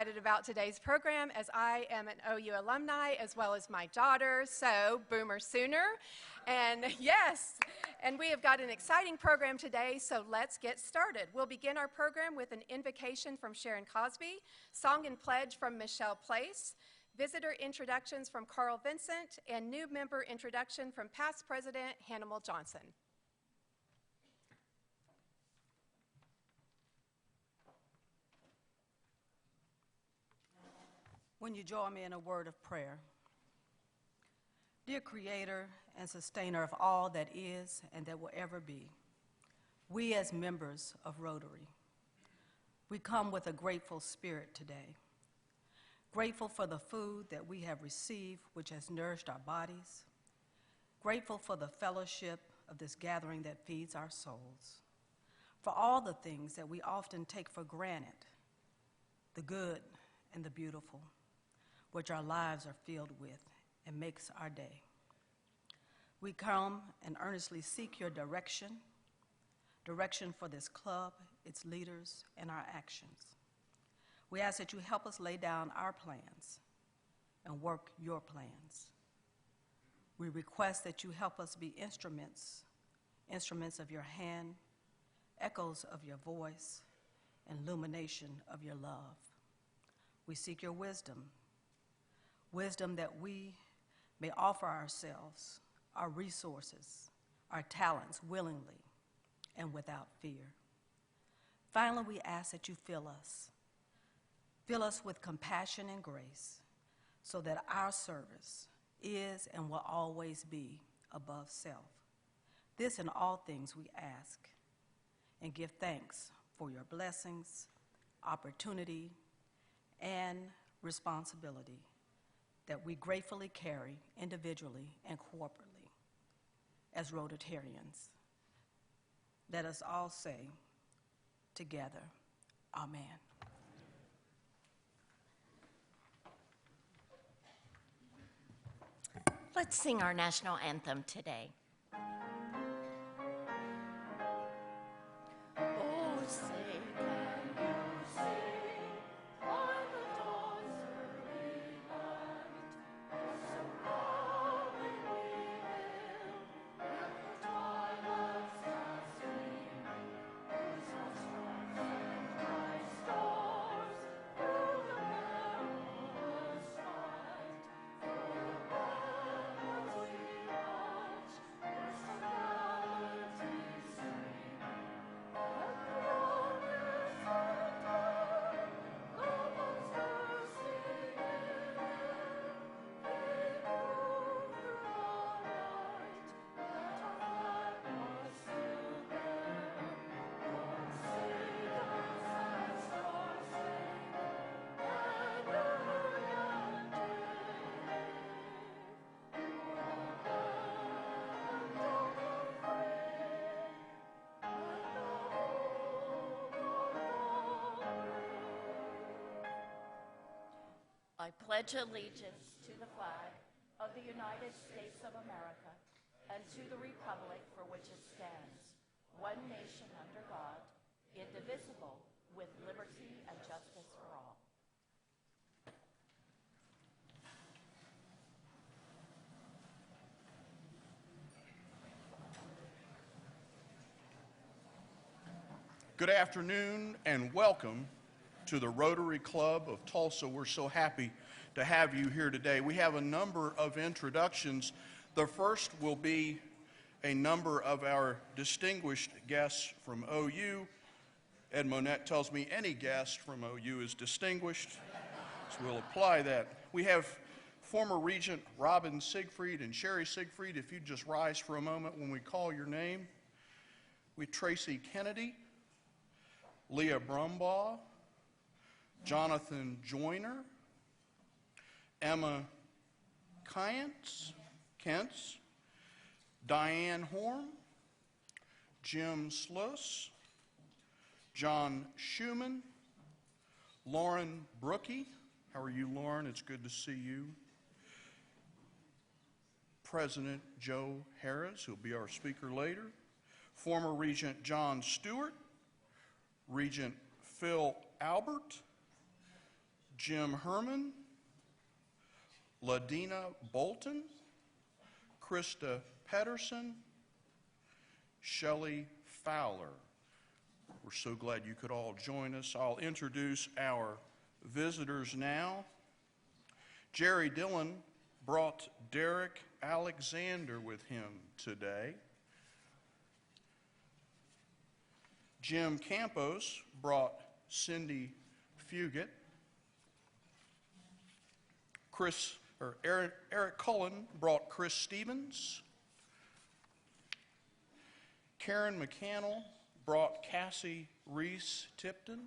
About today's program, as I am an OU alumni as well as my daughter, so Boomer Sooner. And yes, and we have got an exciting program today, so let's get started. We'll begin our program with an invocation from Sharon Cosby, song and pledge from Michelle Place, visitor introductions from Carl Vincent, and new member introduction from past President Hannibal Johnson. When you join me in a word of prayer. Dear Creator and Sustainer of all that is and that will ever be, we as members of Rotary, we come with a grateful spirit today. Grateful for the food that we have received, which has nourished our bodies. Grateful for the fellowship of this gathering that feeds our souls. For all the things that we often take for granted, the good and the beautiful, which our lives are filled with and makes our day. We come and earnestly seek your direction for this club, its leaders, and our actions. We ask that you help us lay down our plans and work your plans. We request that you help us be instruments of your hand, echoes of your voice, and illumination of your love. We seek your wisdom that we may offer ourselves, our resources, our talents willingly and without fear. Finally, we ask that you fill us with compassion and grace so that our service is and will always be above self. This in all things we ask and give thanks for your blessings, opportunity, and responsibility that we gratefully carry individually and corporately as Rotarians. Let us all say together, Amen. Let's sing our national anthem today. Oh, say can you see by the dawn's early light, so proudly we hailed at the twilight's last gleaming, whose stripes and bright stars through the perilous fight, for the battles we watch, burst of melody streaming, and the wonders of time, the ones bursting in air, they moved through our night, that our flag was still there. Lord, save us as stars sing, hallelujah and wave. Walk and don't afraid, and the whole world brave. I pledge allegiance to the flag of the United States of America and to the republic for which it stands, one nation under God, indivisible, with liberty and justice for all. Good afternoon and welcome to the Rotary Club of Tulsa. We're so happy to have you here today. We have a number of introductions. The first will be a number of our distinguished guests from OU. Ed Monette tells me any guest from OU is distinguished, so we'll apply that. We have former Regent Robin Siegfried and Sherry Siegfried. If you'd just rise for a moment when we call your name. We have Tracy Kennedy, Leah Brumbaugh, Jonathan Joyner, Emma Kentz, Diane Horn, Jim Sluss, John Schumann, Lauren Brookie. How are you, Lauren? It's good to see you. President Joe Harris, who'll be our speaker later. Former Regent John Stewart, Regent Phil Albert, Jim Herman, Ladina Bolton, Krista Pedersen, Shelley Fowler. We're so glad you could all join us. I'll introduce our visitors now. Jerry Dillon brought Derek Alexander with him today. Jim Campos brought Cindy Fugit. Eric Cullen brought Chris Stevens. Karen McCannell brought Cassie Reese Tipton.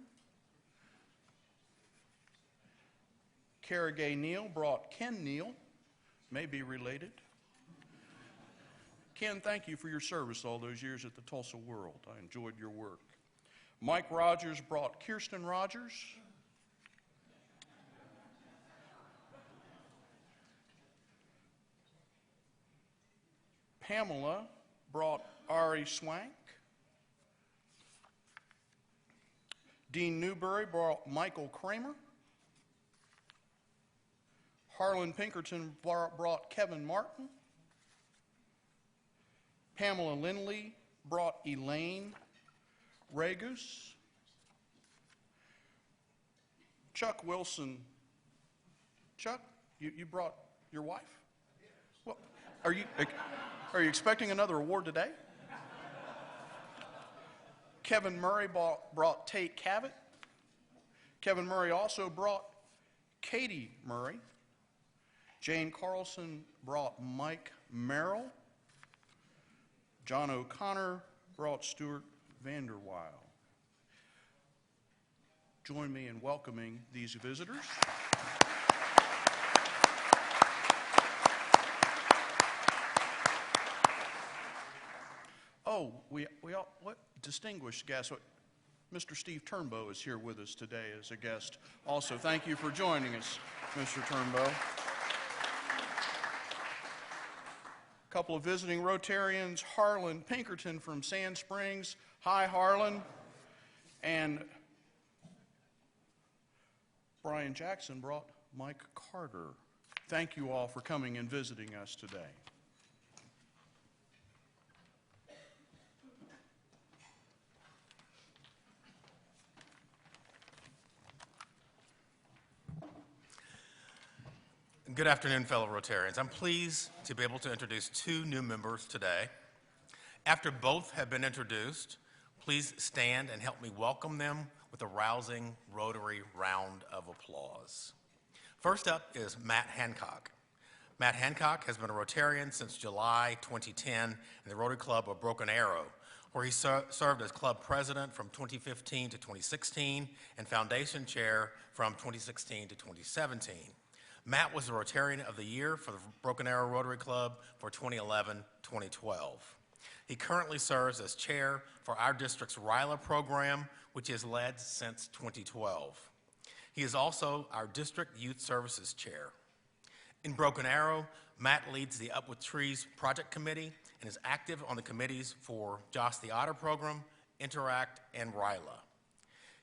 Cara Gay Neal brought Ken Neal, may be related. Ken, thank you for your service all those years at the Tulsa World. I enjoyed your work. Mike Rogers brought Kirsten Rogers. Pamela brought Ari Swank. Dean Newberry brought Michael Kramer. Harlan Pinkerton brought Kevin Martin. Pamela Lindley brought Elaine Regus. Chuck Wilson. Chuck, you brought your wife? Well, are you expecting another award today? Kevin Murray brought Tate Cavett. Kevin Murray also brought Katie Murray. Jane Carlson brought Mike Merrill. John O'Connor brought Stuart Vanderweil. Join me in welcoming these visitors. Oh, what distinguished guest. Mr. Steve Turnbow is here with us today as a guest. Also, thank you for joining us, Mr. Turnbow. A couple of visiting Rotarians, Harlan Pinkerton from Sand Springs. Hi, Harlan. And Brian Jackson brought Mike Carter. Thank you all for coming and visiting us today. Good afternoon, fellow Rotarians. I'm pleased to be able to introduce two new members today. After both have been introduced, please stand and help me welcome them with a rousing Rotary round of applause. First up is Matt Hancock. Matt Hancock has been a Rotarian since July 2010 in the Rotary Club of Broken Arrow, where he served as club president from 2015 to 2016 and foundation chair from 2016 to 2017. Matt was the Rotarian of the Year for the Broken Arrow Rotary Club for 2011-2012. He currently serves as chair for our district's RILA program, which he has led since 2012. He is also our district youth services chair. In Broken Arrow, Matt leads the Up With Trees Project Committee and is active on the committees for Joss the Otter program, Interact, and RILA.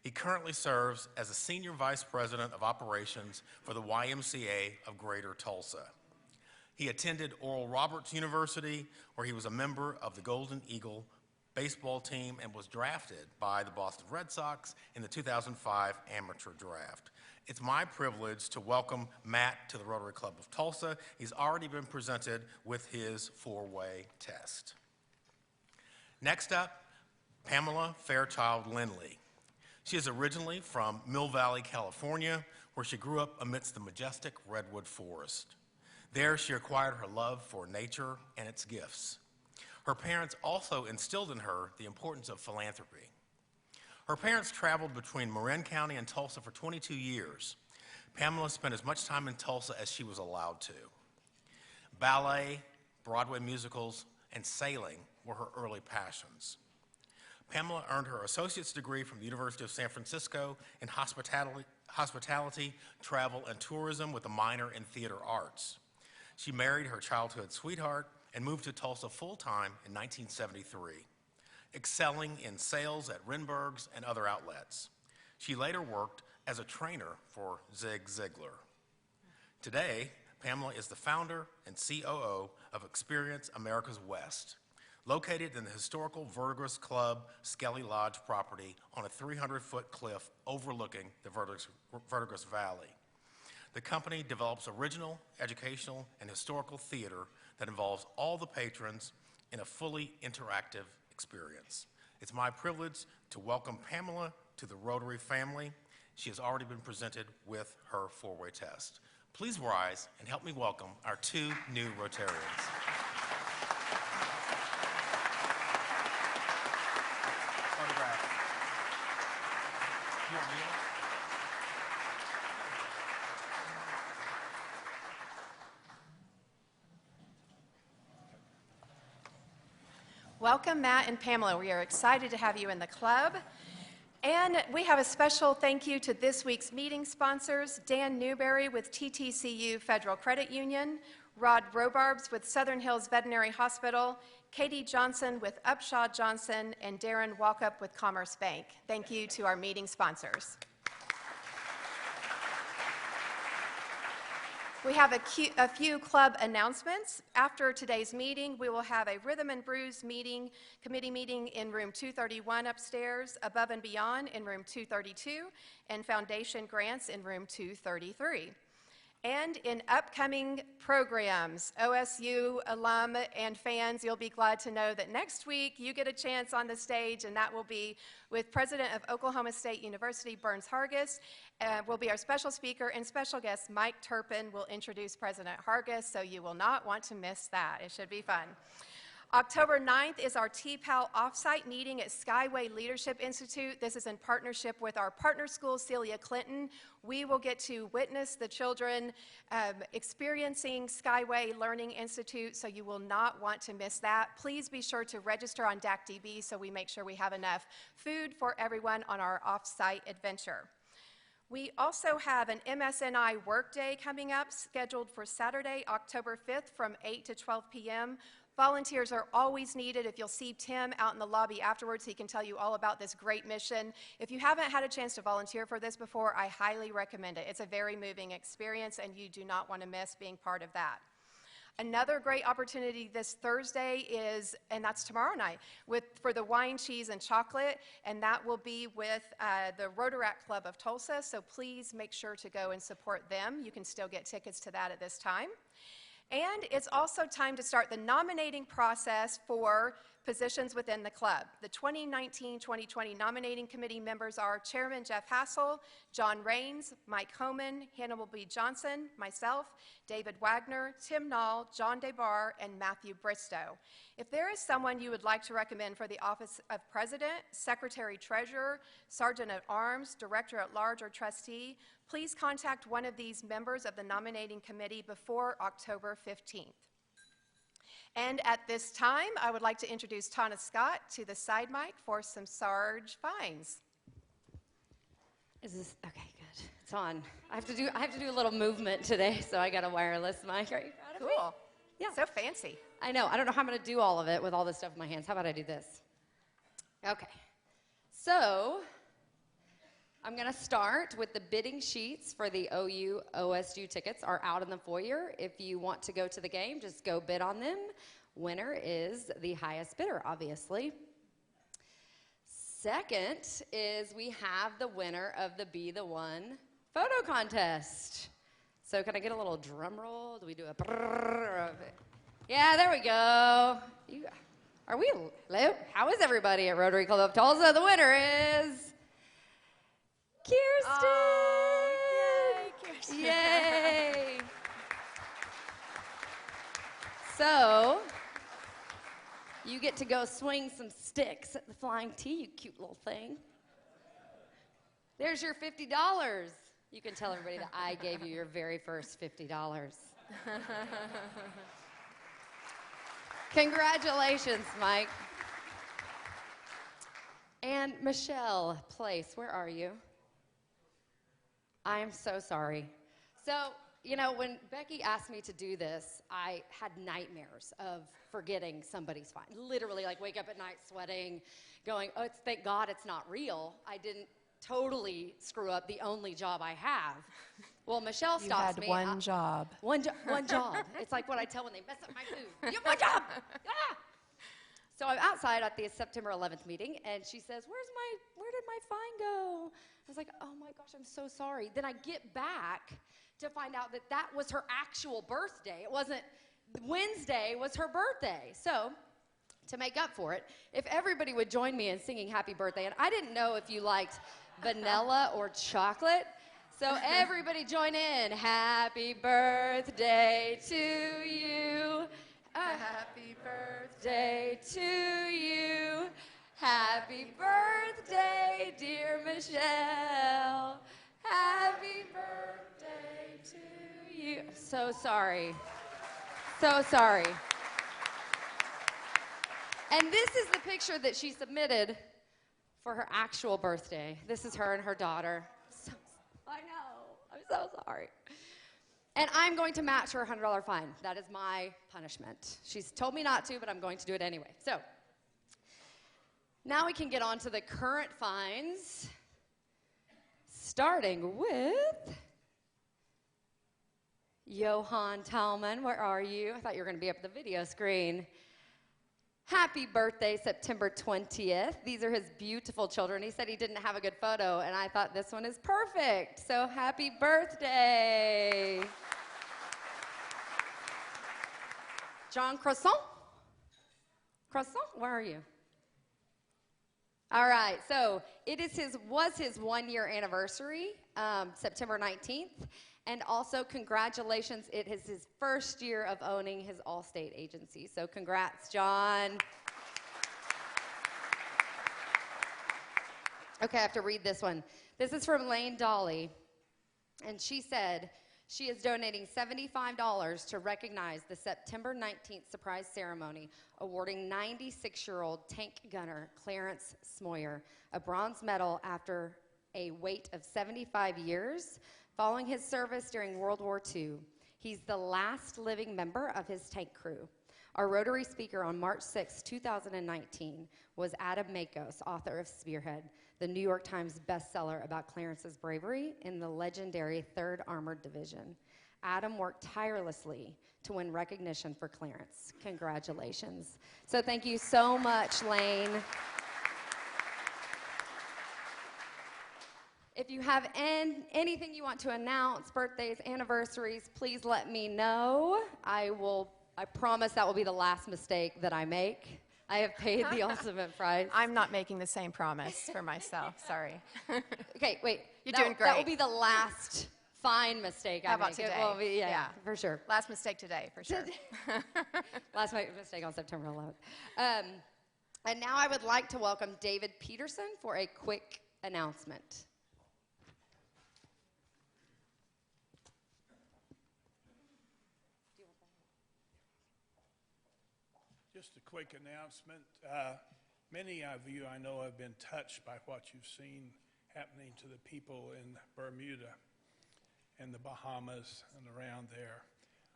He currently serves as the Senior Vice President of Operations for the YMCA of Greater Tulsa. He attended Oral Roberts University, where he was a member of the Golden Eagle baseball team and was drafted by the Boston Red Sox in the 2005 amateur draft. It's my privilege to welcome Matt to the Rotary Club of Tulsa. He's already been presented with his four-way test. Next up, Pamela Fairchild Lindley. She is originally from Mill Valley, California, where she grew up amidst the majestic redwood forest. There, she acquired her love for nature and its gifts. Her parents also instilled in her the importance of philanthropy. Her parents traveled between Marin County and Tulsa for 22 years. Pamela spent as much time in Tulsa as she was allowed to. Ballet, Broadway musicals, and sailing were her early passions. Pamela earned her associate's degree from the University of San Francisco in hospitality, travel, and tourism with a minor in theater arts. She married her childhood sweetheart and moved to Tulsa full-time in 1973, excelling in sales at Renberg's and other outlets. She later worked as a trainer for Zig Ziglar. Today, Pamela is the founder and COO of Experience America's West, located in the historical Verdigris Club Skelly Lodge property on a 300-foot cliff overlooking the Verdigris Valley. The company develops original, educational, and historical theater that involves all the patrons in a fully interactive experience. It's my privilege to welcome Pamela to the Rotary family. She has already been presented with her four-way test. Please rise and help me welcome our two new Rotarians. Autograph. You want me? Welcome, Matt and Pamela. We are excited to have you in the club. And we have a special thank you to this week's meeting sponsors, Dan Newberry with TTCU Federal Credit Union, Rod Robarbs with Southern Hills Veterinary Hospital, Katie Johnson with Upshaw Johnson, and Darren Walkup with Commerce Bank. Thank you to our meeting sponsors. We have a few club announcements. After today's meeting, we will have a Rhythm and Brews committee meeting in room 231 upstairs, Above and Beyond in room 232, and Foundation Grants in room 233. And in upcoming programs, OSU alum and fans, you'll be glad to know that next week you get a chance on the stage, and that will be with President of Oklahoma State University, Burns Hargis, will be our special speaker, and special guest Mike Turpin will introduce President Hargis, so you will not want to miss that. It should be fun. October 9th is our TPAL offsite meeting at Skyway Leadership Institute. This is in partnership with our partner school, Celia Clinton. We will get to witness the children experiencing Skyway Learning Institute, so you will not want to miss that. Please be sure to register on DACDB so we make sure we have enough food for everyone on our offsite adventure. We also have an MSNI workday coming up, scheduled for Saturday, October 5th from 8 to 12 p.m. Volunteers are always needed. If you'll see Tim out in the lobby afterwards, he can tell you all about this great mission. If you haven't had a chance to volunteer for this before, I highly recommend it. It's a very moving experience, and you do not want to miss being part of that. Another great opportunity this Thursday is, and that's tomorrow night, for the wine, cheese, and chocolate, and that will be with the Rotaract Club of Tulsa, so please make sure to go and support them. You can still get tickets to that at this time. And it's also time to start the nominating process for positions within the club. The 2019-2020 nominating committee members are Chairman Jeff Hassel, John Raines, Mike Homan, Hannibal B. Johnson, myself, David Wagner, Tim Nall, John DeBar, and Matthew Bristow. If there is someone you would like to recommend for the office of President, Secretary Treasurer, Sergeant at Arms, Director at Large, or Trustee, please contact one of these members of the nominating committee before October 15th. And at this time, I would like to introduce Tana Scott to the side mic for some Sarge Fines. Is this okay? Good. It's on. I have to do a little movement today, so I got a wireless mic. Are you proud of me? Cool. Yeah. So fancy. I know. I don't know how I'm going to do all of it with all this stuff in my hands. How about I do this? Okay. So I'm going to start with the bidding sheets for the OU OSU tickets are out in the foyer. If you want to go to the game, just go bid on them. Winner is the highest bidder, obviously. Second is we have the winner of the Be the One photo contest. So can I get a little drum roll? Do we do a brrrr? Yeah, there we go. Hello? How is everybody at Rotary Club of Tulsa? The winner is Kirsten! Oh, yay, Kirsten. Yay! So, you get to go swing some sticks at the Flying T, you cute little thing. There's your $50. You can tell everybody that I gave you your very first $50. Congratulations, Mike. And Michelle Place, where are you? I am so sorry. So, you know, when Becky asked me to do this, I had nightmares of forgetting somebody's fine. Literally, like, wake up at night sweating, going, oh, thank God it's not real. I didn't totally screw up the only job I have. Well, Michelle You stops had me. one job. One job. It's like what I tell when they mess up my food. You have one job. Ah! So I'm outside at the September 11th meeting, and she says, where did my fine go? I was like, oh my gosh, I'm so sorry. Then I get back to find out that that was her actual birthday. It wasn't, Wednesday was her birthday. So to make up for it, if everybody would join me in singing happy birthday, and I didn't know if you liked vanilla or chocolate, so everybody join in. Happy birthday to you. Happy birthday to you. Happy birthday, dear Michelle. Happy birthday to you. So sorry. So sorry. And this is the picture that she submitted for her actual birthday. This is her and her daughter. I know. I'm so sorry. And I'm going to match her $100 fine. That is my punishment. She's told me not to, but I'm going to do it anyway. So now we can get on to the current fines, starting with Johan Talman. Where are you? I thought you were going to be up at the video screen. Happy birthday, September 20th. These are his beautiful children. He said he didn't have a good photo, and I thought this one is perfect. So happy birthday. John Croissant? Croissant, where are you? All right, so it was his 1-year anniversary, September 19th. And also, congratulations, it is his first year of owning his Allstate agency. So congrats, John. Okay, I have to read this one. This is from Lane Dolly. And she said she is donating $75 to recognize the September 19th surprise ceremony awarding 96-year-old tank gunner Clarence Smoyer a bronze medal after a wait of 75 years following his service during World War II. He's the last living member of his tank crew. Our Rotary speaker on March 6, 2019 was Adam Makos, author of Spearhead, the New York Times bestseller about Clarence's bravery in the legendary 3rd Armored Division. Adam worked tirelessly to win recognition for Clarence. Congratulations. So thank you so much, Lane. If you have anything you want to announce, birthdays, anniversaries, please let me know. I promise that will be the last mistake that I make. I have paid the ultimate price. I'm not making the same promise for myself. Sorry. Okay, wait. You're doing great. That will be the last fine mistake I How about make. today? It will be, yeah, Yeah. for sure. Last mistake today, for sure. Last mistake on September 11th. And now I would like to welcome David Peterson for a quick announcement. Just a quick announcement. Many of you I know have been touched by what you've seen happening to the people in Bermuda and the Bahamas and around there.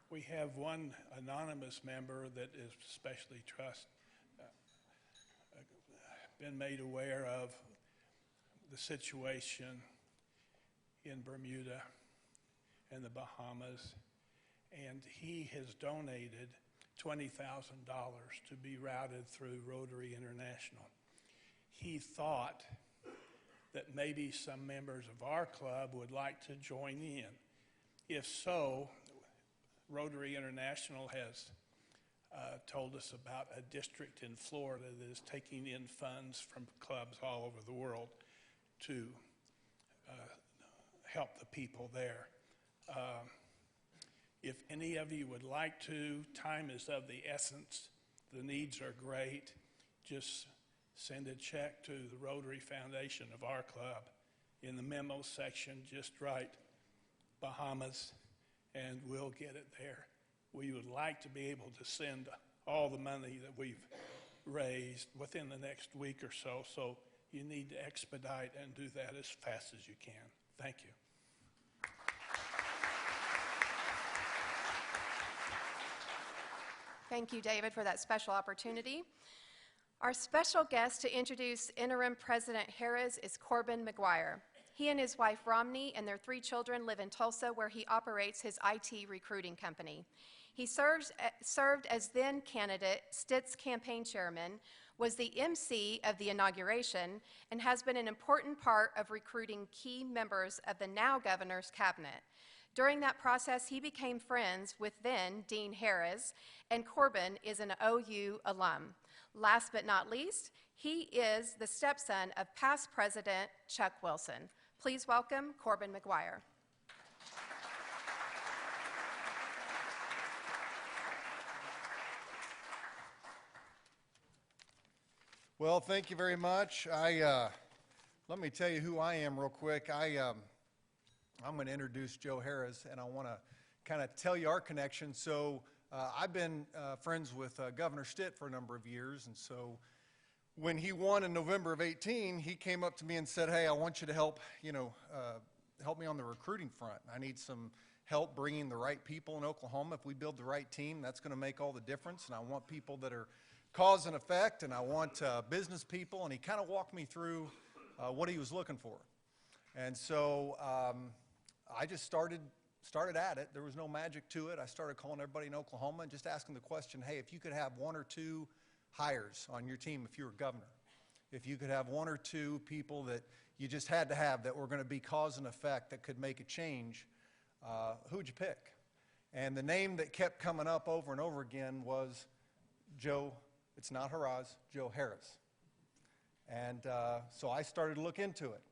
We have one anonymous member that is especially been made aware of the situation in Bermuda and the Bahamas, and he has donated $20,000 to be routed through Rotary International. He thought that maybe some members of our club would like to join in. If so, Rotary International has told us about a district in Florida that is taking in funds from clubs all over the world to help the people there. If any of you would like to, time is of the essence. The needs are great. Just send a check to the Rotary Foundation of our club. In the memo section, just write Bahamas, and we'll get it there. We would like to be able to send all the money that we've raised within the next week or so, so you need to expedite and do that as fast as you can. Thank you. Thank you, David, for that special opportunity. Our special guest to introduce Interim President Harris is Corbin McGuire. He and his wife Romney and their 3 children live in Tulsa, where he operates his IT recruiting company. He served as then candidate Stitt's campaign chairman, was the MC of the inauguration, and has been an important part of recruiting key members of the now governor's cabinet. During that process, he became friends with then Dean Harris, and Corbin is an OU alum. Last but not least, he is the stepson of past President Chuck Wilson. Please welcome Corbin McGuire. Well, thank you very much. Let me tell you who I am real quick. I'm going to introduce Joe Harris, and I want to kind of tell you our connection. So I've been friends with Governor Stitt for a number of years, and so when he won in November of 18, he came up to me and said, "Hey, I want you to help me on the recruiting front. I need some help bringing the right people in Oklahoma. If we build the right team, that's going to make all the difference, and I want people that are cause and effect, and I want business people." And he kind of walked me through what he was looking for. And so I just started at it. There was no magic to it. I started calling everybody in Oklahoma and just asking the question, hey, if you could have 1 or 2 hires on your team if you were governor, if you could have 1 or 2 people that you just had to have that were going to be cause and effect that could make a change, who would you pick? And the name that kept coming up over and over again was Joe, it's not Haraz, Joe Harris. And so I started to look into it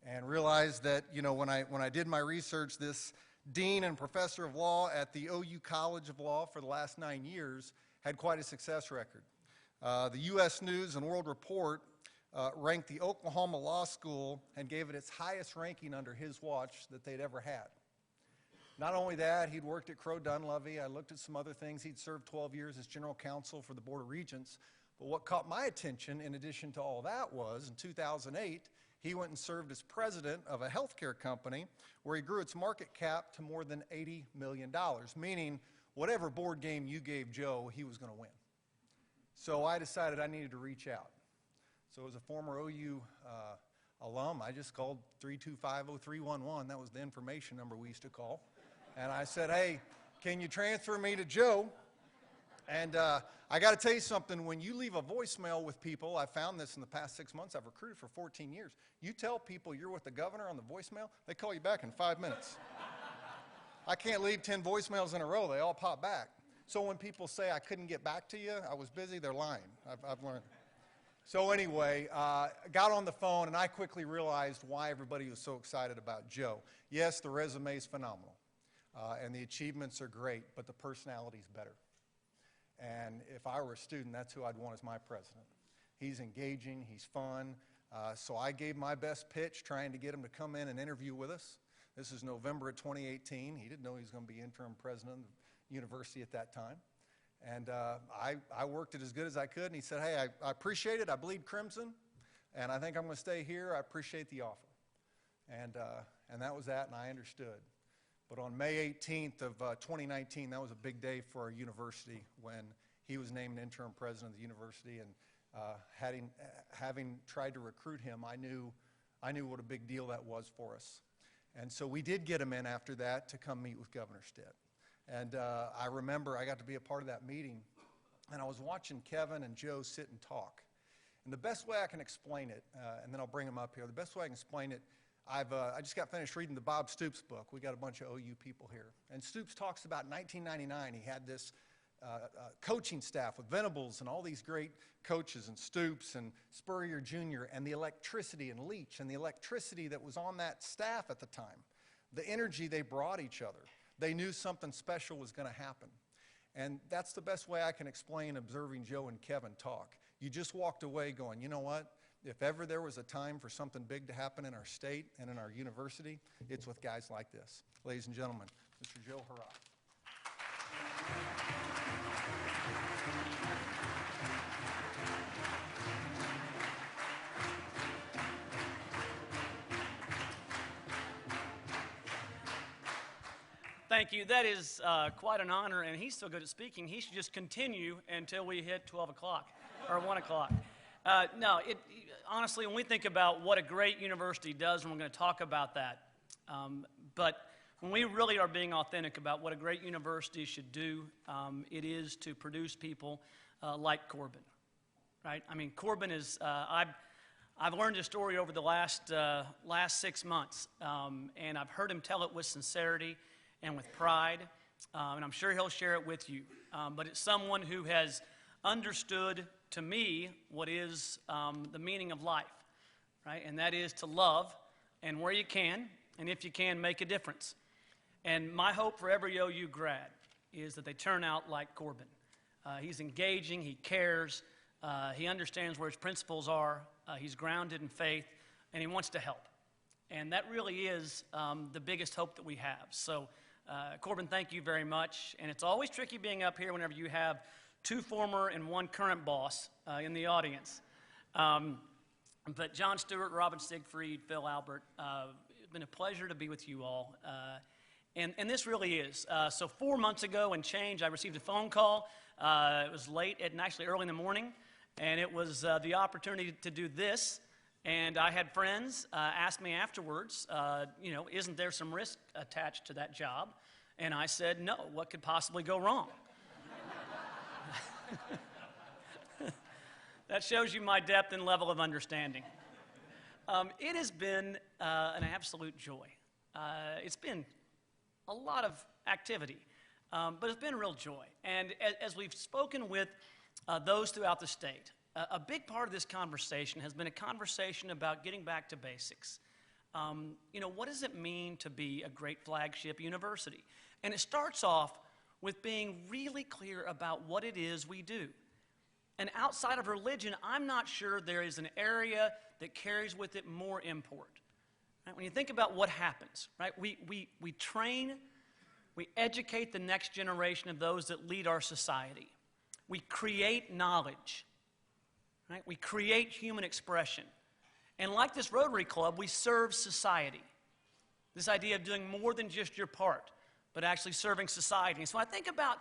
and realized that, when I did my research, this dean and professor of law at the OU College of Law for the last 9 years had quite a success record. The U.S. News and World Report ranked the Oklahoma Law School and gave it its highest ranking under his watch that they'd ever had. Not only that, he'd worked at Crow Dunlevy. I looked at some other things. He'd served 12 years as general counsel for the Board of Regents. But what caught my attention, in addition to all that, was in 2008, he went and served as president of a healthcare company where he grew its market cap to more than $80 million, meaning whatever board game you gave Joe, he was going to win. So I decided I needed to reach out. So as a former OU alum, I just called 325-0311. That was the information number we used to call. And I said, hey, can you transfer me to Joe? And I got to tell you something. When you leave a voicemail with people, I found this in the past 6 months. I've recruited for 14 years. You tell people you're with the governor on the voicemail, they call you back in 5 minutes. I can't leave 10 voicemails in a row. They all pop back. So when people say I couldn't get back to you, I was busy, they're lying. I've learned. So anyway, got on the phone, and I quickly realized why everybody was so excited about Joe. Yes, the resume is phenomenal, and the achievements are great, but the personality's better. And if I were a student, that's who I'd want as my president. He's engaging, he's fun. So I gave my best pitch trying to get him to come in and interview with us. This is November of 2018. He didn't know he was going to be interim president of the university at that time. And I worked it as good as I could, and he said, hey, I appreciate it. I bleed crimson, and I think I'm going to stay here. I appreciate the offer. And that was that, and I understood. But on May 18th of 2019, that was a big day for our university when he was named interim president of the university. And having tried to recruit him, I knew what a big deal that was for us. And so we did get him in after that to come meet with Governor Stitt. And I remember I got to be a part of that meeting, and I was watching Kevin and Joe sit and talk. And the best way I can explain it, and then I'll bring them up here, the best way I can explain it, I just got finished reading the Bob Stoops book. We got a bunch of OU people here. And Stoops talks about 1999, he had this coaching staff with Venables and all these great coaches, and Stoops and Spurrier Jr., and the electricity, and Leach, and the electricity that was on that staff at the time, the energy they brought each other. They knew something special was going to happen. And that's the best way I can explain observing Joe and Kevin talk. You just walked away going, you know what? If ever there was a time for something big to happen in our state and in our university, it's with guys like this. Ladies and gentlemen, Mr. Joe Haraz. Thank you. That is quite an honor, and he's so good at speaking, he should just continue until we hit 12 o'clock or 1 o'clock. No, honestly, when we think about what a great university does, and we're going to talk about that, but when we really are being authentic about what a great university should do, it is to produce people like Corbin, right? I mean, Corbin is, I've learned his story over the last 6 months, and I've heard him tell it with sincerity and with pride, and I'm sure he'll share it with you. But it's someone who has understood, to me, what is the meaning of life, right? And that is to love, and where you can, and if you can, make a difference. And my hope for every OU grad is that they turn out like Corbin. He's engaging, he cares, he understands where his principles are, he's grounded in faith, and he wants to help. And that really is the biggest hope that we have. So, Corbin, thank you very much. And it's always tricky being up here whenever you have 2 former and 1 current boss in the audience. But John Stewart, Robin Siegfried, Phil Albert, it's been a pleasure to be with you all. And this really is. So 4 months ago and change, I received a phone call. It was late and actually early in the morning, and it was the opportunity to do this. And I had friends ask me afterwards, isn't there some risk attached to that job? And I said, no, what could possibly go wrong? That shows you my depth and level of understanding. It has been an absolute joy. It's been a lot of activity, but it's been a real joy. And as we've spoken with those throughout the state, a big part of this conversation has been a conversation about getting back to basics. What does it mean to be a great flagship university? And it starts off with being really clear about what it is we do. And outside of religion, I'm not sure there is an area that carries with it more import. Right? When you think about what happens, right? We train, we educate the next generation of those that lead our society. We create knowledge. Right? We create human expression. And like this Rotary Club, we serve society. This idea of doing more than just your part, but actually serving society. And so I think about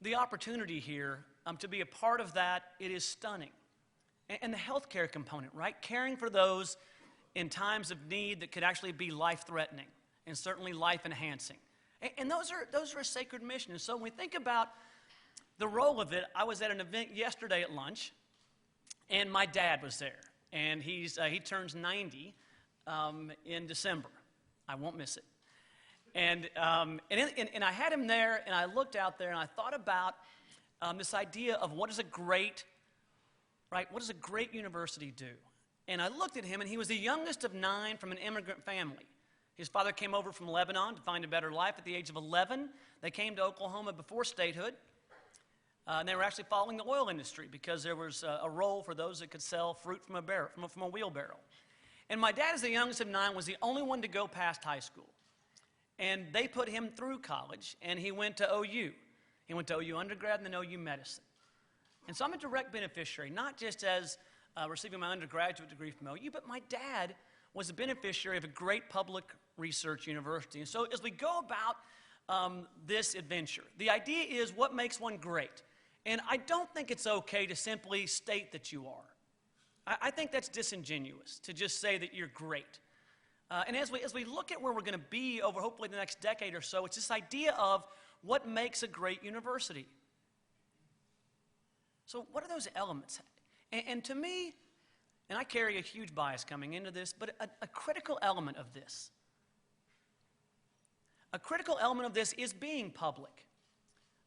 the opportunity here to be a part of that. It is stunning. And the healthcare component, right? Caring for those in times of need that could actually be life-threatening and certainly life-enhancing. And those are a sacred mission. And so when we think about the role of it, I was at an event yesterday at lunch, and my dad was there, and he turns 90 in December. I won't miss it. And I had him there, and I looked out there, and I thought about this idea of what does a great university do? And I looked at him, and he was the youngest of 9 from an immigrant family. His father came over from Lebanon to find a better life at the age of 11. They came to Oklahoma before statehood. And they were actually following the oil industry because there was a role for those that could sell fruit from a wheelbarrow. And my dad, as the youngest of 9, was the only one to go past high school. And they put him through college, and he went to OU. He went to OU undergrad and then OU medicine. And so I'm a direct beneficiary, not just as receiving my undergraduate degree from OU, but my dad was a beneficiary of a great public research university. And so as we go about this adventure, the idea is what makes one great. And I don't think it's okay to simply state that you are. I think that's disingenuous to just say that you're great. And as we look at where we're going to be over hopefully the next decade or so, it's this idea of what makes a great university. So what are those elements? And to me, and I carry a huge bias coming into this, but a critical element of this, is being public.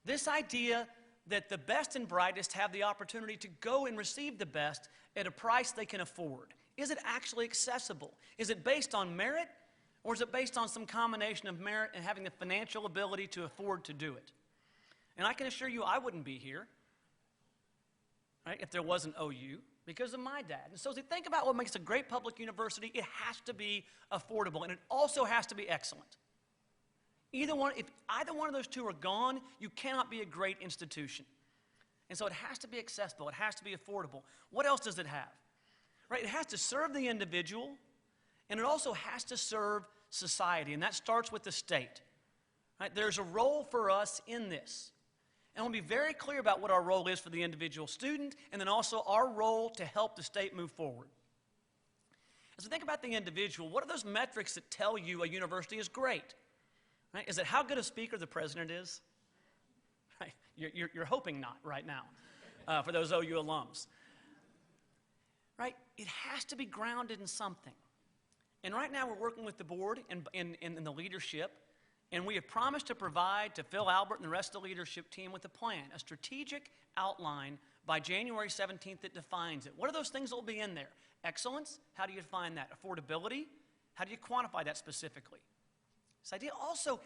This idea that the best and brightest have the opportunity to go and receive the best at a price they can afford. Is it actually accessible? Is it based on merit, or is it based on some combination of merit and having the financial ability to afford to do it? And I can assure you I wouldn't be here, right, if there wasn't OU, because of my dad. And so as we think about what makes a great public university, it has to be affordable, and it also has to be excellent. If either one of those two are gone, you cannot be a great institution. And so it has to be accessible. It has to be affordable. What else does it have? Right? It has to serve the individual, and it also has to serve society, and that starts with the state. Right? There's a role for us in this. And we'll be very clear about what our role is for the individual student, and then also our role to help the state move forward. As we think about the individual, what are those metrics that tell you a university is great? Right? Is it how good a speaker the president is? Right? You're hoping not right now for those OU alums. Right? It has to be grounded in something. And right now we're working with the board and the leadership, and we have promised to provide to Phil Albert and the rest of the leadership team with a plan, a strategic outline by January 17th that defines it. What are those things that will be in there? Excellence, how do you define that? Affordability, how do you quantify that specifically? This idea also,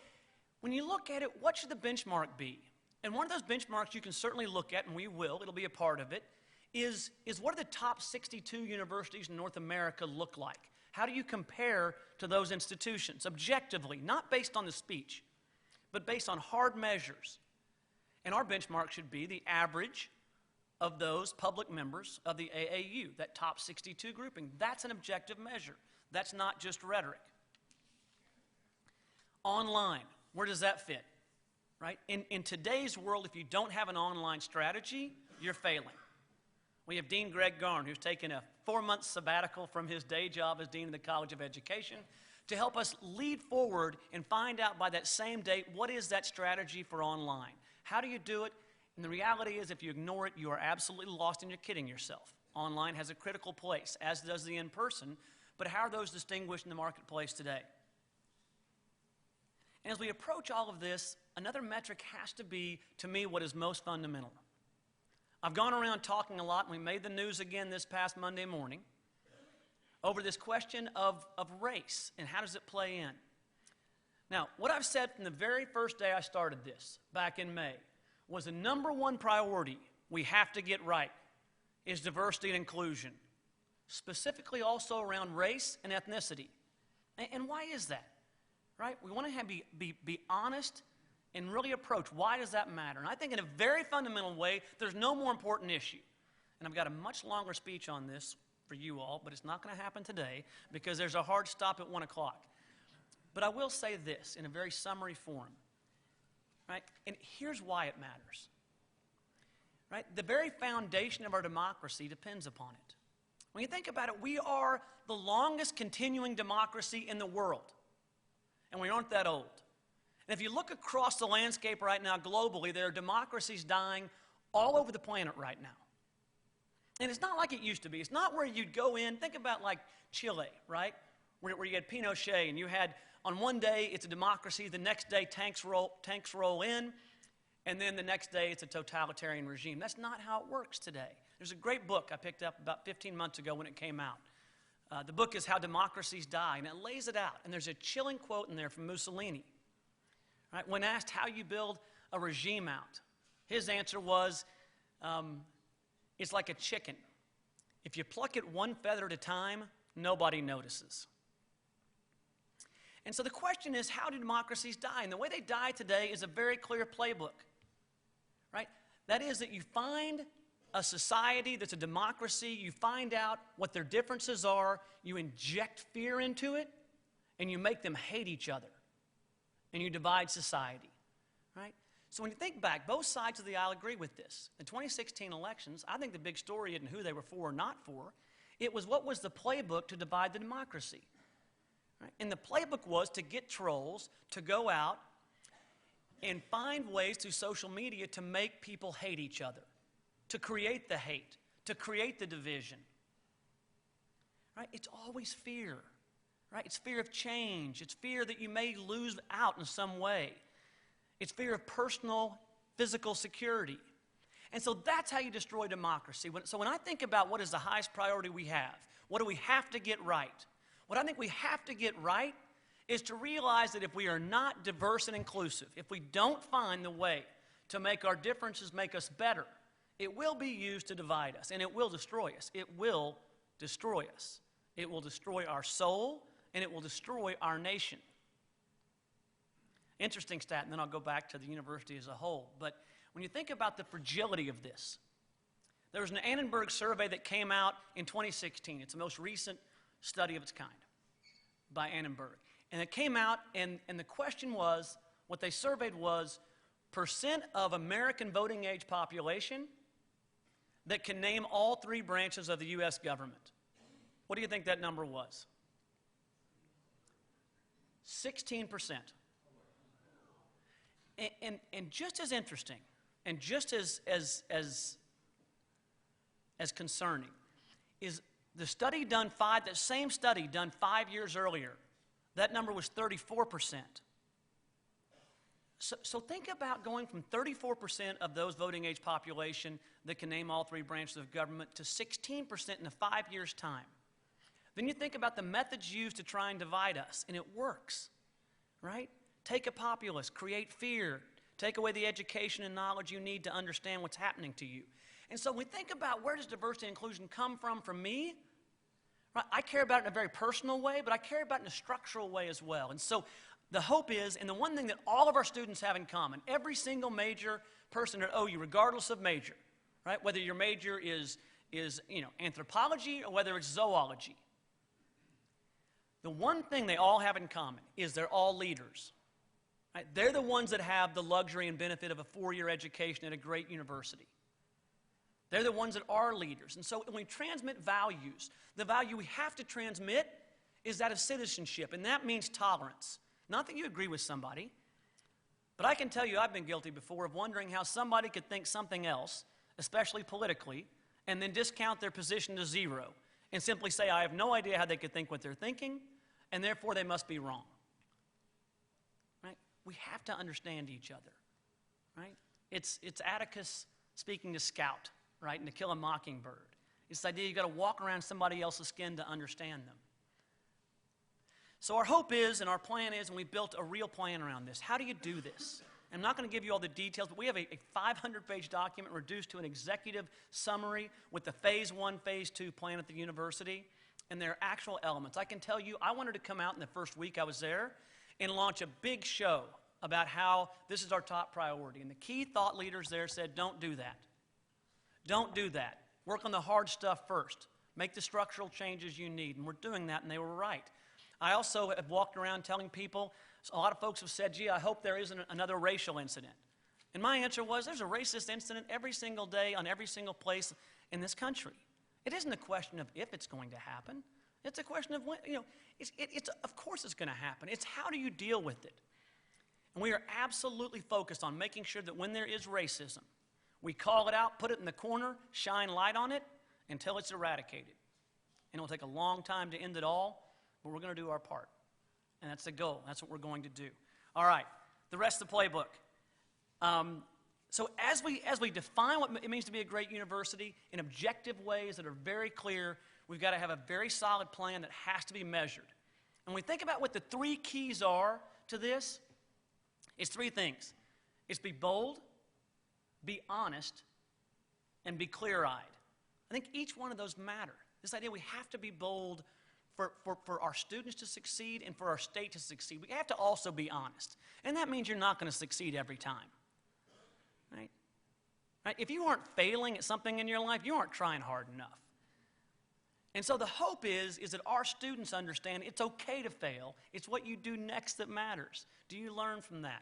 when you look at it, what should the benchmark be? And one of those benchmarks you can certainly look at, and we will, it'll be a part of it, is what do the top 62 universities in North America look like? How do you compare to those institutions objectively, not based on the speech, but based on hard measures? And our benchmark should be the average of those public members of the AAU, that top 62 grouping. That's an objective measure. That's not just rhetoric. Online, where does that fit? Right? In today's world, if you don't have an online strategy, you're failing. We have Dean Greg Garn, who's taken a 4-month sabbatical from his day job as Dean of the College of Education to help us lead forward and find out by that same date what is that strategy for online. How do you do it? And the reality is if you ignore it, you are absolutely lost and you're kidding yourself. Online has a critical place, as does the in-person, but how are those distinguished in the marketplace today? And as we approach all of this, another metric has to be, to me, what is most fundamental. I've gone around talking a lot, and we made the news again this past Monday morning, over this question of race and how does it play in. Now, what I've said from the very first day I started this, back in May, was the number one priority we have to get right is diversity and inclusion, specifically also around race and ethnicity. And why is that? Right? We want to be honest and really approach why does that matter. And I think in a very fundamental way, there's no more important issue. And I've got a much longer speech on this for you all, but it's not going to happen today because there's a hard stop at 1 o'clock. But I will say this in a very summary form. Right? And here's why it matters. Right? The very foundation of our democracy depends upon it. When you think about it, we are the longest continuing democracy in the world. And we aren't that old. And if you look across the landscape right now globally, there are democracies dying all over the planet right now. And it's not like it used to be. It's not where you'd go in. Think about like Chile, right? Where you had Pinochet and you had, on one day it's a democracy, the next day tanks roll in, and then the next day it's a totalitarian regime. That's not how it works today. There's a great book I picked up about 15 months ago when it came out. The book is How Democracies Die, and it lays it out. And there's a chilling quote in there from Mussolini. Right? When asked how you build a regime out, his answer was, it's like a chicken. If you pluck it one feather at a time, nobody notices. And so the question is, how do democracies die? And the way they die today is a very clear playbook. Right? That is that you find a society that's a democracy, you find out what their differences are, you inject fear into it, and you make them hate each other. And you divide society, right? So when you think back, both sides of the aisle agree with this. In 2016 elections, I think the big story isn't who they were for or not for. It was what was the playbook to divide the democracy. Right? And the playbook was to get trolls to go out and find ways through social media to make people hate each other, to create the hate, to create the division. Right? It's always fear. Right? It's fear of change. It's fear that you may lose out in some way. It's fear of personal, physical security. And so that's how you destroy democracy. So when I think about what is the highest priority we have, what do we have to get right? What I think we have to get right is to realize that if we are not diverse and inclusive, if we don't find the way to make our differences make us better, it will be used to divide us, and it will destroy us. It will destroy us. It will destroy our soul, and it will destroy our nation. Interesting stat, and then I'll go back to the university as a whole. But when you think about the fragility of this, there was an Annenberg survey that came out in 2016. It's the most recent study of its kind by Annenberg. And it came out, and the question was, what they surveyed was, percent of American voting age population that can name all three branches of the U.S. government. What do you think that number was? 16%. And just as interesting, and just as concerning, is the study done that same study done 5 years earlier, that number was 34%. So think about going from 34% of those voting age population that can name all three branches of government to 16% in a 5 years' time. Then you think about the methods used to try and divide us, and it works, right? Take a populace, create fear, take away the education and knowledge you need to understand what's happening to you. And so we think about, where does diversity and inclusion come from me? Right? I care about it in a very personal way, but I care about it in a structural way as well. And so the hope is, and the one thing that all of our students have in common, every single major person at OU, regardless of major, right? Whether your major is anthropology or whether it's zoology, the one thing they all have in common is they're all leaders. Right? They're the ones that have the luxury and benefit of a 4-year education at a great university. They're the ones that are leaders. And so when we transmit values, the value we have to transmit is that of citizenship, and that means tolerance. Not that you agree with somebody, but I can tell you I've been guilty before of wondering how somebody could think something else, especially politically, and then discount their position to zero and simply say, I have no idea how they could think what they're thinking, and therefore they must be wrong. Right? We have to understand each other. Right? It's Atticus speaking to Scout, right, and To Kill a Mockingbird. It's the idea you've got to walk around somebody else's skin to understand them. So our hope is, and our plan is, and we built a real plan around this. How do you do this? I'm not going to give you all the details, but we have a 500-page document reduced to an executive summary with the phase 1, phase 2 plan at the university, and their actual elements. I can tell you, I wanted to come out in the first week I was there and launch a big show about how this is our top priority. And the key thought leaders there said, don't do that. Don't do that. Work on the hard stuff first. Make the structural changes you need. And we're doing that, and they were right. I also have walked around telling people, a lot of folks have said, gee, I hope there isn't another racial incident. And my answer was, there's a racist incident every single day on every single place in this country. It isn't a question of if it's going to happen. It's a question of when, of course it's going to happen. It's how do you deal with it? And we are absolutely focused on making sure that when there is racism, we call it out, put it in the corner, shine light on it until it's eradicated. And it will take a long time to end it all, but we're going to do our part. And that's the goal. That's what we're going to do. All right, the rest of the playbook. So as we define what it means to be a great university in objective ways that are very clear, we've got to have a very solid plan that has to be measured. And when we think about what the 3 keys are to this, it's 3 things. It's be bold, be honest, and be clear-eyed. I think each one of those matter. This idea we have to be bold for our students to succeed and for our state to succeed. We have to also be honest. And that means you're not going to succeed every time. Right? Right? If you aren't failing at something in your life, you aren't trying hard enough. And so the hope is that our students understand it's okay to fail. It's what you do next that matters. Do you learn from that?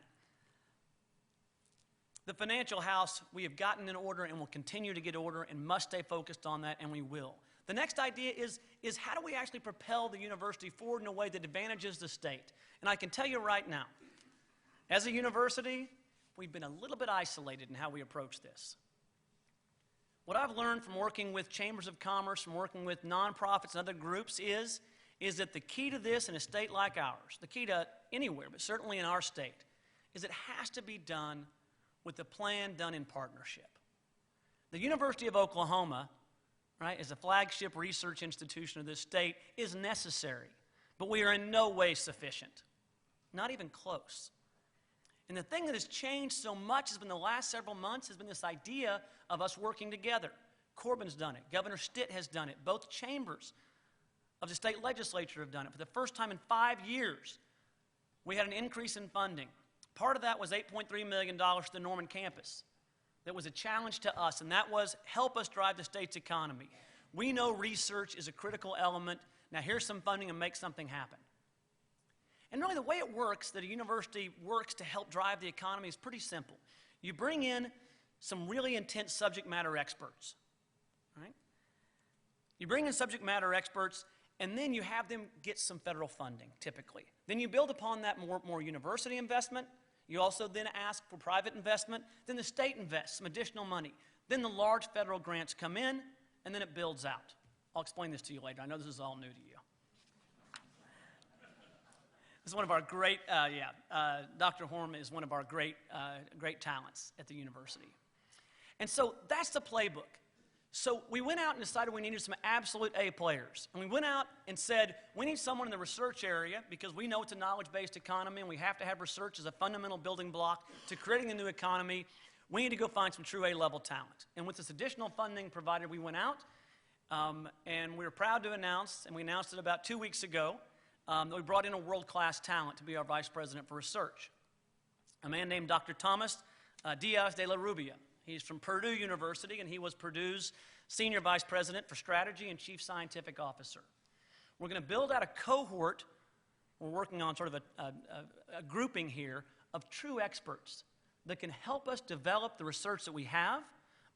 The financial house, we have gotten in order and will continue to get order and must stay focused on that, and we will. The next idea is how do we actually propel the university forward in a way that advantages the state? And I can tell you right now, as a university, we've been a little bit isolated in how we approach this. What I've learned from working with chambers of commerce, from working with nonprofits and other groups is that the key to this in a state like ours, the key to anywhere, but certainly in our state, is it has to be done with the plan done in partnership. The University of Oklahoma, right, as a flagship research institution of this state, is necessary, but we are in no way sufficient, not even close. And the thing that has changed so much has been the last several months has been this idea of us working together. Corbin's done it. Governor Stitt has done it. Both chambers of the state legislature have done it. For the first time in 5 years, we had an increase in funding. Part of that was $8.3 million to the Norman campus. That was a challenge to us, and that was help us drive the state's economy. We know research is a critical element. Now here's some funding and make something happen. And really the way it works, that a university works to help drive the economy, is pretty simple. You bring in some really intense subject matter experts, right? You bring in subject matter experts, and then you have them get some federal funding, typically. Then you build upon that more university investment. You also then ask for private investment. Then the state invests some additional money. Then the large federal grants come in, and then it builds out. I'll explain this to you later. I know this is all new to you. This is one of our great, Dr. Horn is one of our great talents at the university. And so that's the playbook. So we went out and decided we needed some absolute A players. And we went out and said, we need someone in the research area because we know it's a knowledge-based economy and we have to have research as a fundamental building block to creating a new economy. We need to go find some true A-level talent. And with this additional funding provided, we went out and we were proud to announce, and we announced it about 2 weeks ago, that we brought in a world-class talent to be our vice president for research. A man named Dr. Thomas Diaz de la Rubia. He's from Purdue University, and he was Purdue's senior vice president for strategy and chief scientific officer. We're going to build out a cohort. We're working on sort of a grouping here of true experts that can help us develop the research that we have,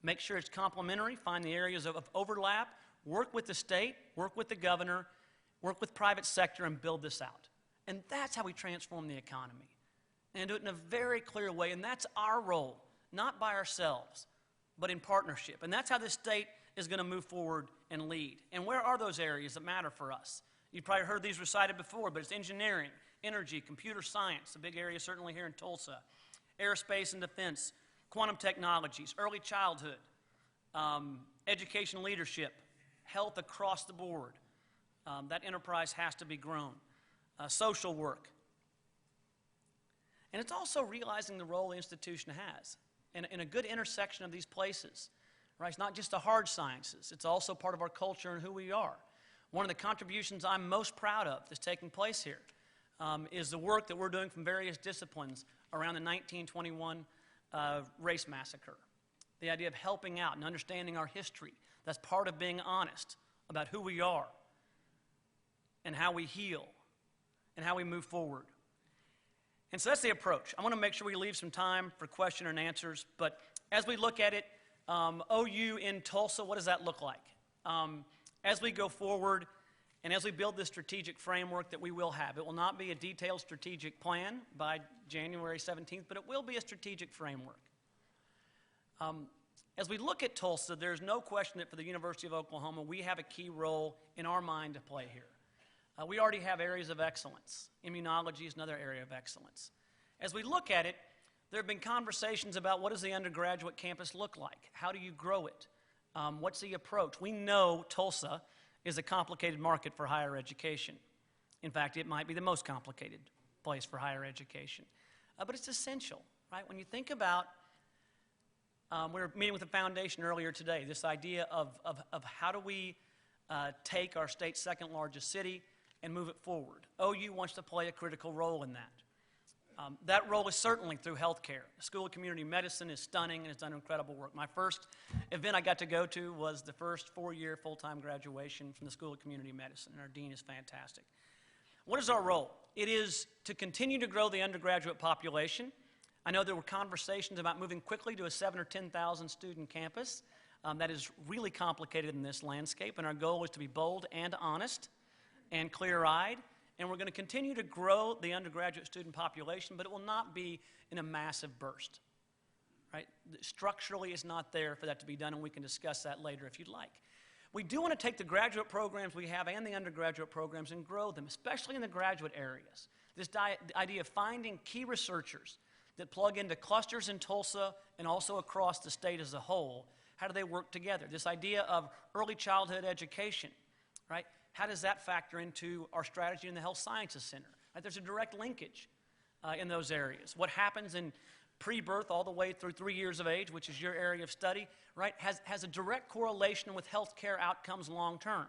make sure it's complementary, find the areas of overlap, work with the state, work with the governor, work with private sector, and build this out. And that's how we transform the economy. And do it in a very clear way, and that's our role. Not by ourselves, but in partnership. And that's how this state is going to move forward and lead. And where are those areas that matter for us? You've probably heard these recited before, but it's engineering, energy, computer science, a big area certainly here in Tulsa, aerospace and defense, quantum technologies, early childhood, education leadership, health across the board. That enterprise has to be grown. Social work. And it's also realizing the role the institution has in a good intersection of these places. Right? It's not just the hard sciences. It's also part of our culture and who we are. One of the contributions I'm most proud of that's taking place here is the work that we're doing from various disciplines around the 1921 race massacre. The idea of helping out and understanding our history. That's part of being honest about who we are and how we heal and how we move forward. And so that's the approach. I want to make sure we leave some time for question and answers. But as we look at it, OU in Tulsa, what does that look like? As we go forward and as we build this strategic framework that we will have, it will not be a detailed strategic plan by January 17th, but it will be a strategic framework. As we look at Tulsa, there's no question that for the University of Oklahoma, we have a key role in our mind to play here. We already have areas of excellence. Immunology is another area of excellence. As we look at it, there have been conversations about what does the undergraduate campus look like? How do you grow it? What's the approach? We know Tulsa is a complicated market for higher education. In fact, it might be the most complicated place for higher education. But it's essential, right? When you think about, we were meeting with the foundation earlier today, this idea of how do we take our state's second largest city and move it forward. OU wants to play a critical role in that. That role is certainly through healthcare. The School of Community Medicine is stunning and it's done incredible work. My first event I got to go to was the first four-year full-time graduation from the School of Community Medicine, and our dean is fantastic. What is our role? It is to continue to grow the undergraduate population. I know there were conversations about moving quickly to a 7,000 or 10,000 student campus. That is really complicated in this landscape, and our goal is to be bold and honest and clear-eyed, and we're going to continue to grow the undergraduate student population, but it will not be in a massive burst. Right? Structurally, it's not there for that to be done, and we can discuss that later if you'd like. We do want to take the graduate programs we have and the undergraduate programs and grow them, especially in the graduate areas. This idea of finding key researchers that plug into clusters in Tulsa and also across the state as a whole. How do they work together? This idea of early childhood education, right? How does that factor into our strategy in the Health Sciences Center? Right? There's a direct linkage in those areas. What happens in pre-birth all the way through 3 years of age, which is your area of study, right, has a direct correlation with healthcare outcomes long term.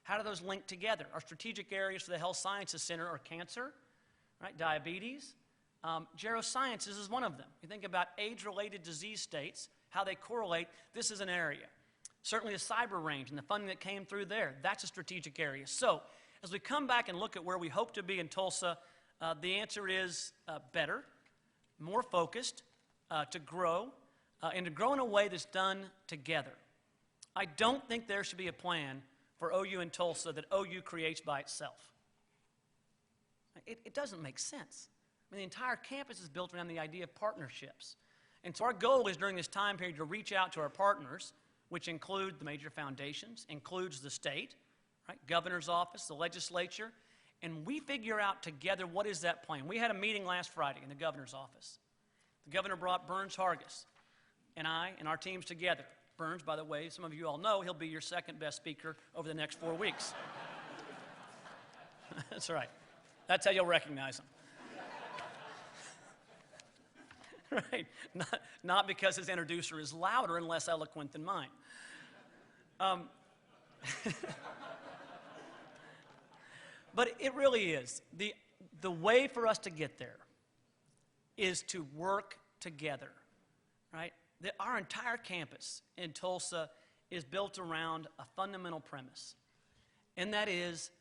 How do those link together? Our strategic areas for the Health Sciences Center are cancer, right, diabetes. Gerosciences is one of them. You think about age-related disease states, how they correlate, this is an area. Certainly the cyber range and the funding that came through there, that's a strategic area. So as we come back and look at where we hope to be in Tulsa, The answer is better, more focused, to grow, and to grow in a way that's done together. I don't think there should be a plan for OU in Tulsa that OU creates by itself. It doesn't make sense. I mean, the entire campus is built around the idea of partnerships. And so our goal is during this time period to reach out to our partners, which include the major foundations, includes the state, right, governor's office, the legislature, and we figure out together what is that plan. We had a meeting last Friday in the governor's office. The governor brought Burns Hargis and I and our teams together. Burns, by the way, some of you all know, he'll be your second best speaker over the next 4 weeks. That's right. That's how you'll recognize him. Right? Not because his introducer is louder and less eloquent than mine. But it really is. The way for us to get there is to work together, right? Our entire campus in Tulsa is built around a fundamental premise, and that is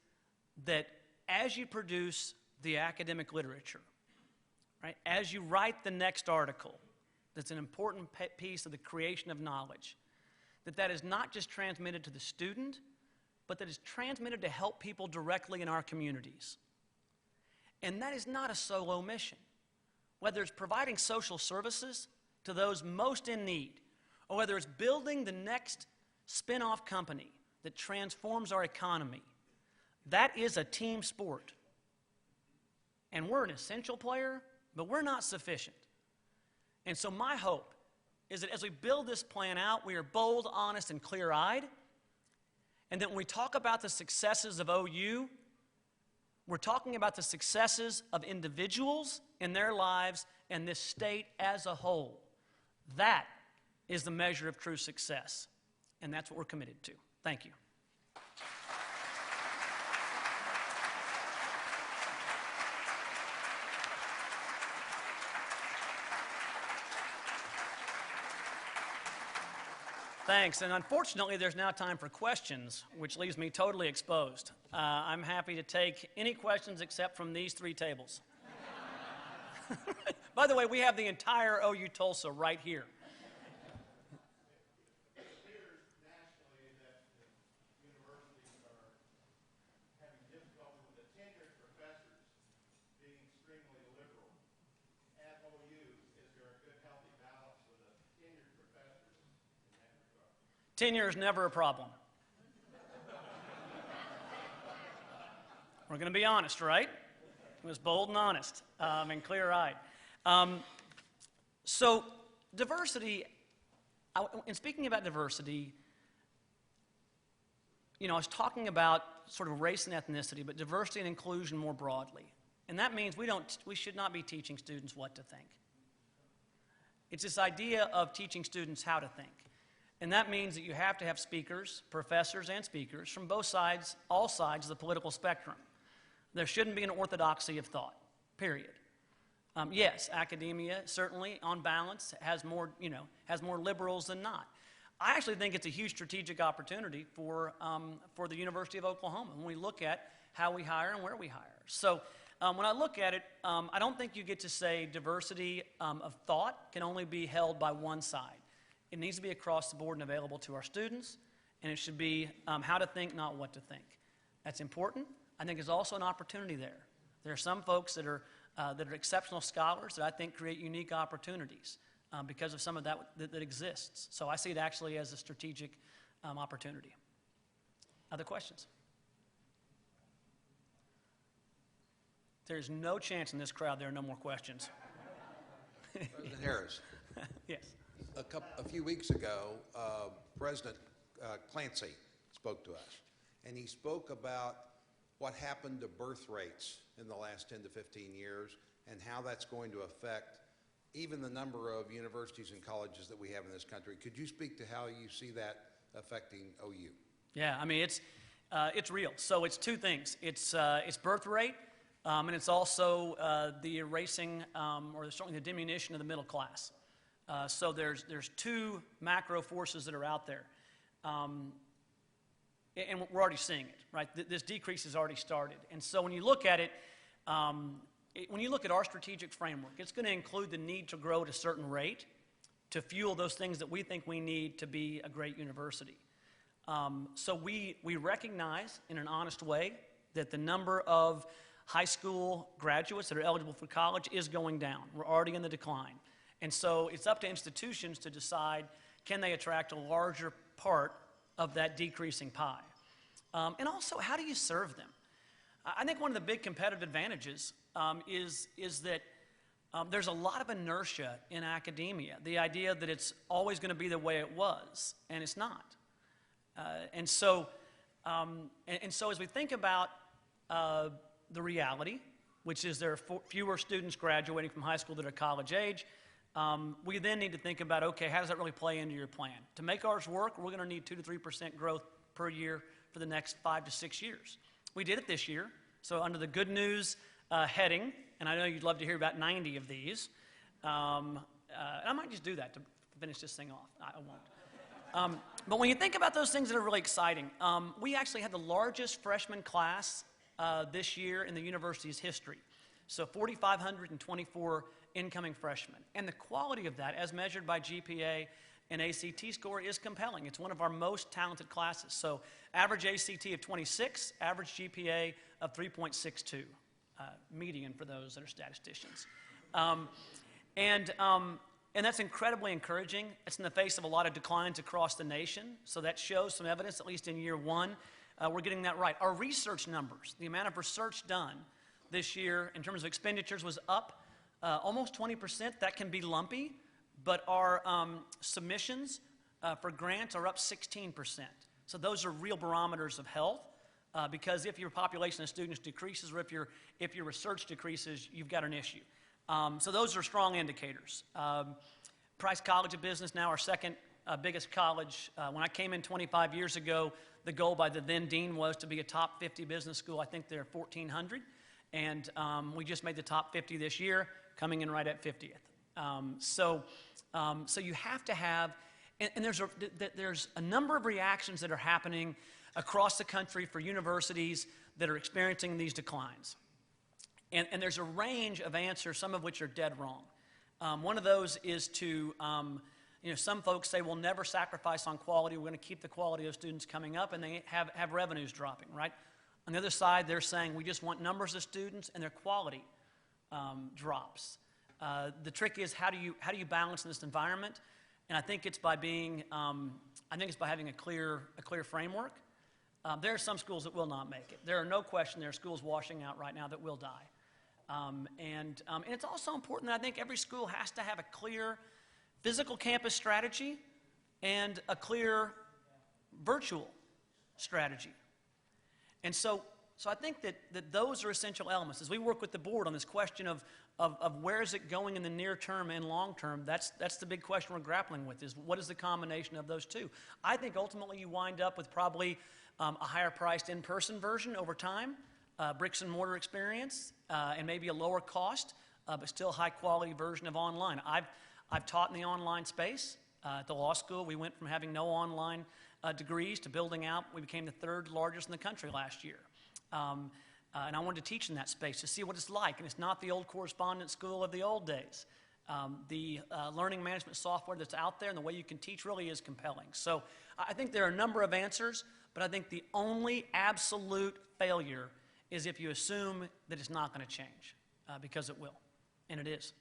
that as you produce the academic literature, right, as you write the next article that's an important piece of the creation of knowledge, that is not just transmitted to the student, but that is transmitted to help people directly in our communities. And that is not a solo mission. Whether it's providing social services to those most in need, or whether it's building the next spin-off company that transforms our economy, that is a team sport. And we're an essential player, but we're not sufficient. And so my hope is that as we build this plan out, we are bold, honest, and clear-eyed, and that when we talk about the successes of OU, we're talking about the successes of individuals in their lives and this state as a whole. That is the measure of true success, and that's what we're committed to. Thank you. Thanks, and unfortunately there's now time for questions, which leaves me totally exposed. I'm happy to take any questions except from these three tables. By the way, we have the entire OU Tulsa right here. It appears nationally that the universities are having difficulty with the tenured professors being extremely liberal. At OU, is there a good, healthy balance with the tenured professors in that regard? Tenure is never a problem. We're going to be honest, right? It was bold and honest and clear-eyed. So diversity, in speaking about diversity, I was talking about sort of race and ethnicity, but diversity and inclusion more broadly. And that means we should not be teaching students what to think. It's this idea of teaching students how to think. And that means that you have to have speakers, professors and speakers, from both sides, all sides of the political spectrum. There shouldn't be an orthodoxy of thought, period. Yes, academia certainly, on balance, has more liberals than not. I actually think it's a huge strategic opportunity for the University of Oklahoma when we look at how we hire and where we hire. So when I look at it, I don't think you get to say diversity of thought can only be held by one side. It needs to be across the board and available to our students, and it should be how to think, not what to think. That's important. I think there's also an opportunity there. There are some folks that are exceptional scholars that I think create unique opportunities because of some of that exists. So I see it actually as a strategic opportunity. Other questions? There's no chance in this crowd there are no more questions. President Harris. Yes. A few weeks ago, President Clancy spoke to us, and he spoke about what happened to birth rates in the last 10 to 15 years and how that's going to affect even the number of universities and colleges that we have in this country. Could you speak to how you see that affecting OU? Yeah, I mean, it's real. So it's two things. It's birth rate, and it's also the erasing or certainly the diminution of the middle class. So there's two macro forces that are out there. And we're already seeing it, right? This decrease has already started. And so when you look at it, when you look at our strategic framework, it's going to include the need to grow at a certain rate to fuel those things that we think we need to be a great university. So we recognize in an honest way that the number of high school graduates that are eligible for college is going down. We're already in the decline. And so it's up to institutions to decide, can they attract a larger part of that decreasing pie? And also, how do you serve them? I think one of the big competitive advantages is that there's a lot of inertia in academia, the idea that it's always going to be the way it was, and it's not. And so as we think about the reality, which is there are fewer students graduating from high school that are college age, we then need to think about, okay, how does that really play into your plan? To make ours work, we're going to need 2 to 3% growth per year for the next 5 to 6 years. We did it this year, so under the good news heading, and I know you'd love to hear about 90 of these, and I might just do that to finish this thing off. I won't. But when you think about those things that are really exciting, we actually had the largest freshman class this year in the university's history. So 4,524 incoming freshmen. And the quality of that, as measured by GPA and ACT score, is compelling. It's one of our most talented classes. So average ACT of 26, average GPA of 3.62, median for those that are statisticians. And that's incredibly encouraging. It's in the face of a lot of declines across the nation. So that shows some evidence, at least in year one, we're getting that right. Our research numbers, the amount of research done this year in terms of expenditures was up almost 20%. That can be lumpy, but our submissions for grants are up 16%. So those are real barometers of health, because if your population of students decreases or if your research decreases, you've got an issue. So those are strong indicators. Price College of Business, now our second biggest college. When I came in 25 years ago, the goal by the then dean was to be a top 50 business school. I think they're 1,400. And we just made the top 50 this year, coming in right at 50th. So you have to have, and there's a number of reactions that are happening across the country for universities that are experiencing these declines. And there's a range of answers, some of which are dead wrong. One of those is to, some folks say we'll never sacrifice on quality. We're going to keep the quality of students coming up, and they have revenues dropping, right? On the other side, they're saying we just want numbers of students and their quality drops. The trick is how do you balance in this environment? And I think it's by having a clear framework. There are some schools that will not make it. There are no question there are schools washing out right now that will die. And it's also important that I think every school has to have a clear physical campus strategy and a clear virtual strategy. And so I think that those are essential elements. As we work with the board on this question of where is it going in the near term and long term, that's the big question we're grappling with, is what is the combination of those two? I think ultimately you wind up with probably a higher priced in-person version over time, bricks and mortar experience, and maybe a lower cost, but still high quality version of online. I've taught in the online space. At the law school, we went from having no online degrees to building out. We became the third largest in the country last year. And I wanted to teach in that space to see what it's like. And it's not the old correspondence school of the old days. The learning management software that's out there and the way you can teach really is compelling. So I think there are a number of answers, but I think the only absolute failure is if you assume that it's not going to change, because it will, and it is.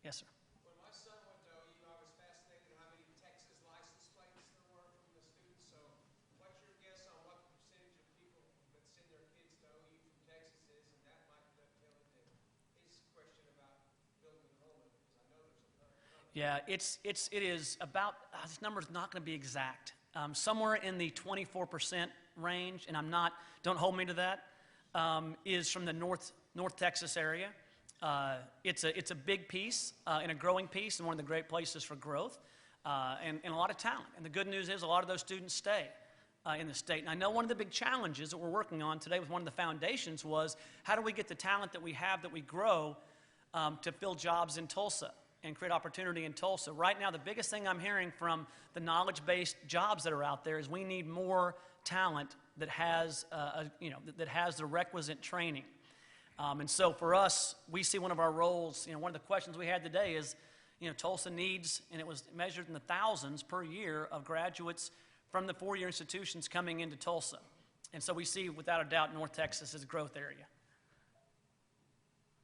Yes, sir. When my son went to OU, I was fascinated how many Texas license plates there were from the students. So what's your guess on what the percentage of people that send their kids to OU from Texas is? And that might dovetail into his question about building enrollment, because I know there's a number. Yeah, it is about, this number is not going to be exact. Somewhere in the 24% range, and don't hold me to that, is from the North Texas area. It's a big piece and a growing piece, and one of the great places for growth, and a lot of talent. And the good news is a lot of those students stay in the state. And I know one of the big challenges that we're working on today with one of the foundations was how do we get the talent that we have, that we grow, to fill jobs in Tulsa and create opportunity in Tulsa. Right now, the biggest thing I'm hearing from the knowledge-based jobs that are out there is we need more talent that has, that has the requisite training. And so for us, we see one of our roles, one of the questions we had today is, Tulsa needs, and it was measured in the thousands per year of graduates from the four-year institutions coming into Tulsa. And so we see, without a doubt, North Texas as a growth area.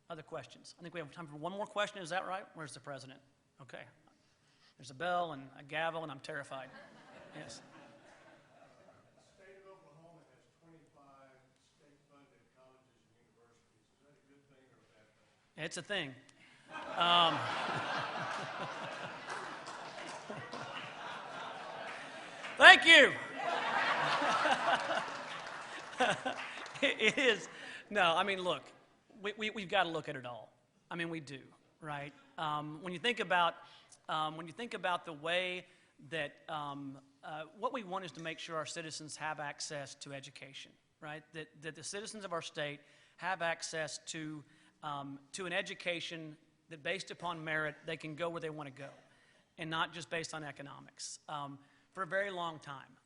Other questions? I think we have time for one more question. Is that right? Where's the president? Okay. There's a bell and a gavel, and I'm terrified. Yes. The state of Oklahoma has 25 state-funded colleges and universities. Is that a good thing or a bad thing? It's a thing. Thank you. It is. No, I mean, look, we've got to look at it all. I mean, we do, right? When you think about the way that what we want is to make sure our citizens have access to education, right? That the citizens of our state have access to an education that, based upon merit, they can go where they want to go, and not just based on economics. For a very long time,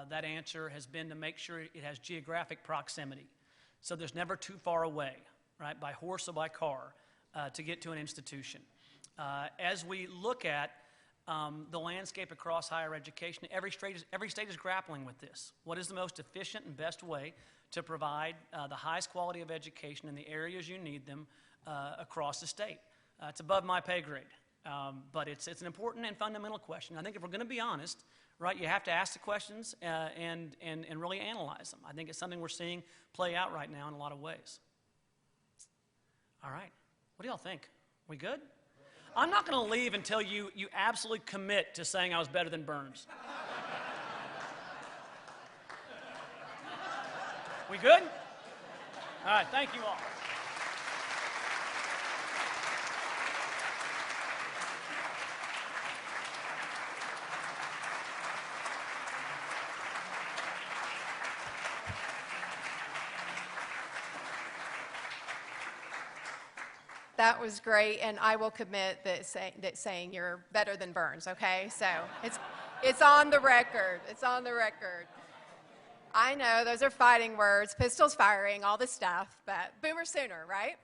that answer has been to make sure it has geographic proximity, so there's never too far away, right, by horse or by car, to get to an institution. As we look at the landscape across higher education, every state is grappling with this. What is the most efficient and best way to provide the highest quality of education in the areas you need them across the state? It's above my pay grade, but it's an important and fundamental question. I think if we're going to be honest, right, you have to ask the questions and really analyze them. I think it's something we're seeing play out right now in a lot of ways. All right. What do y'all think? We good? I'm not going to leave until you absolutely commit to saying I was better than Burns. We good? All right. Thank you all. That was great, and I will commit that saying you're better than Burns, okay? So it's on the record. It's on the record. I know, those are fighting words, pistols firing, all this stuff, but Boomer Sooner, right?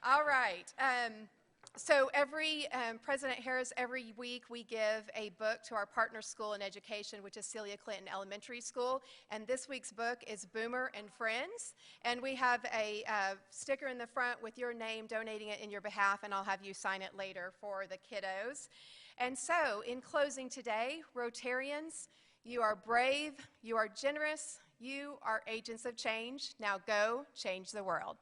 All right. So President Harris, every week we give a book to our partner school in education, which is Celia Clinton Elementary School. And this week's book is Boomer and Friends. And we have a sticker in the front with your name, donating it in your behalf, and I'll have you sign it later for the kiddos. And so, in closing today, Rotarians, you are brave, you are generous, you are agents of change. Now go change the world.